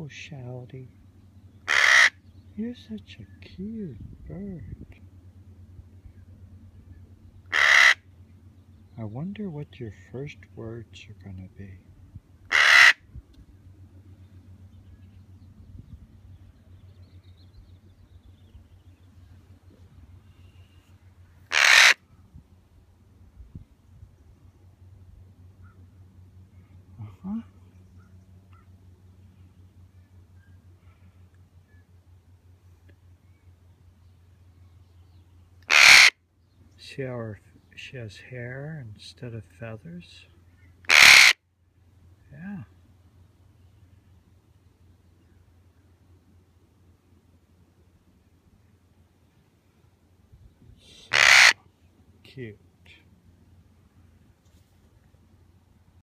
Oh, Shouty. You're such a cute bird. I wonder what your first words are gonna be. Uh-huh. See how she has hair instead of feathers? Yeah. So cute.